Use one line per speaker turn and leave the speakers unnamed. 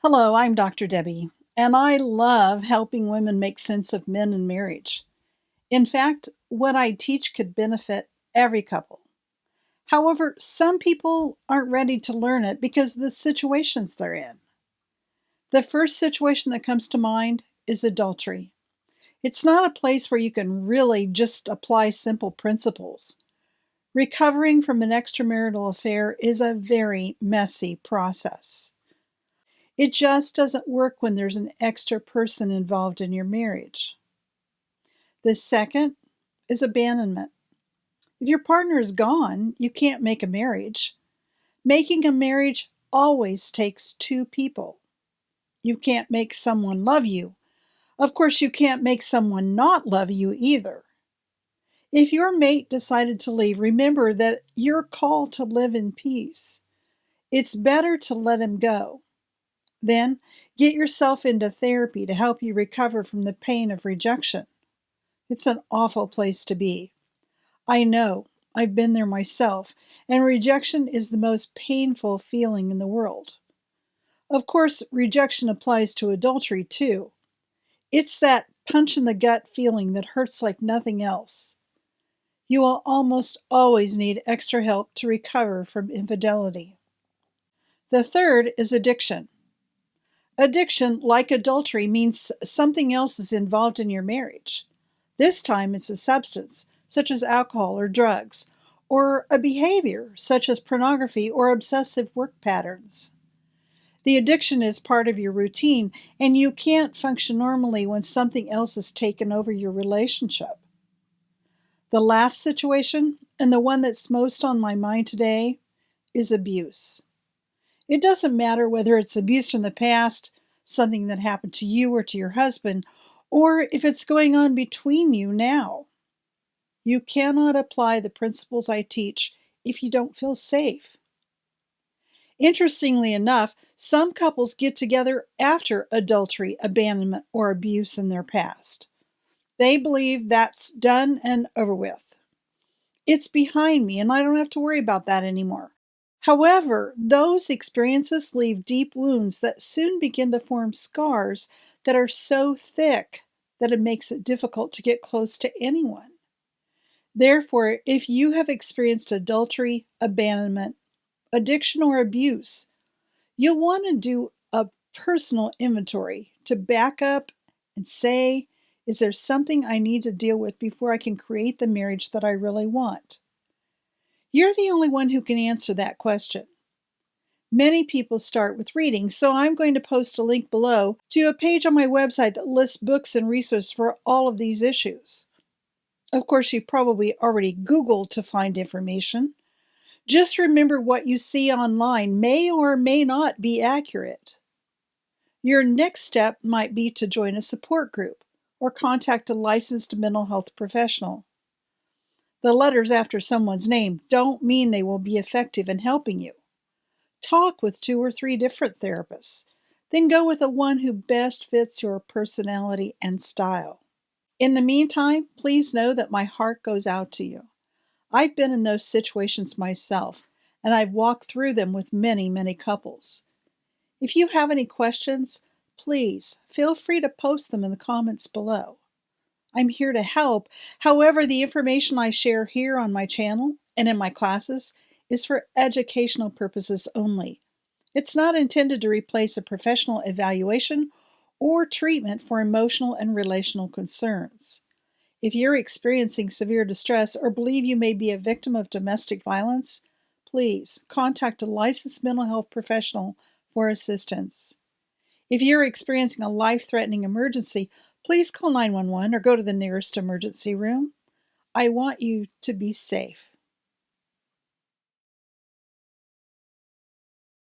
Hello, I'm Dr. Debbie, and I love helping women make sense of men and marriage. In fact, what I teach could benefit every couple. However, some people aren't ready to learn it because of the situations they're in. The first situation that comes to mind is adultery. It's not a place where you can really just apply simple principles. Recovering from an extramarital affair is a very messy process. It just doesn't work when there's an extra person involved in your marriage. The second is abandonment. If your partner is gone, you can't make a marriage. Making a marriage always takes two people. You can't make someone love you. Of course, you can't make someone not love you either. If your mate decided to leave, remember that you're called to live in peace. It's better to let him go. Then get yourself into therapy to help you recover from the pain of rejection. It's an awful place to be. I know, I've been there myself, and rejection is the most painful feeling in the world. Of course, rejection applies to adultery too. It's that punch in the gut feeling that hurts like nothing else. You will almost always need extra help to recover from infidelity. The third is addiction. Addiction, like adultery, means something else is involved in your marriage. This time it's a substance, such as alcohol or drugs, or a behavior, such as pornography or obsessive work patterns. The addiction is part of your routine, and you can't function normally when something else has taken over your relationship. The last situation, and the one that's most on my mind today, is abuse. It doesn't matter whether it's abuse from the past, something that happened to you or to your husband, or if it's going on between you now. You cannot apply the principles I teach if you don't feel safe. Interestingly enough, some couples get together after adultery, abandonment, or abuse in their past. They believe that's done and over with. It's behind me, and I don't have to worry about that anymore. However, those experiences leave deep wounds that soon begin to form scars that are so thick that it makes it difficult to get close to anyone. Therefore, if you have experienced adultery, abandonment, addiction, or abuse, you'll want to do a personal inventory to back up and say, is there something I need to deal with before I can create the marriage that I really want? You're the only one who can answer that question. Many people start with reading, so I'm going to post a link below to a page on my website that lists books and resources for all of these issues. Of course, you probably already Googled to find information. Just remember what you see online may or may not be accurate. Your next step might be to join a support group or contact a licensed mental health professional. The letters after someone's name don't mean they will be effective in helping you. Talk with 2 or 3 different therapists. Then go with the one who best fits your personality and style. In the meantime, please know that my heart goes out to you. I've been in those situations myself, and I've walked through them with many, many couples. If you have any questions, please feel free to post them in the comments below. I'm here to help. However, the information I share here on my channel and in my classes is for educational purposes only. It's not intended to replace a professional evaluation or treatment for emotional and relational concerns. If you're experiencing severe distress or believe you may be a victim of domestic violence, please contact a licensed mental health professional for assistance. If you're experiencing a life-threatening emergency, please call 911 or go to the nearest emergency room. I want you to be safe.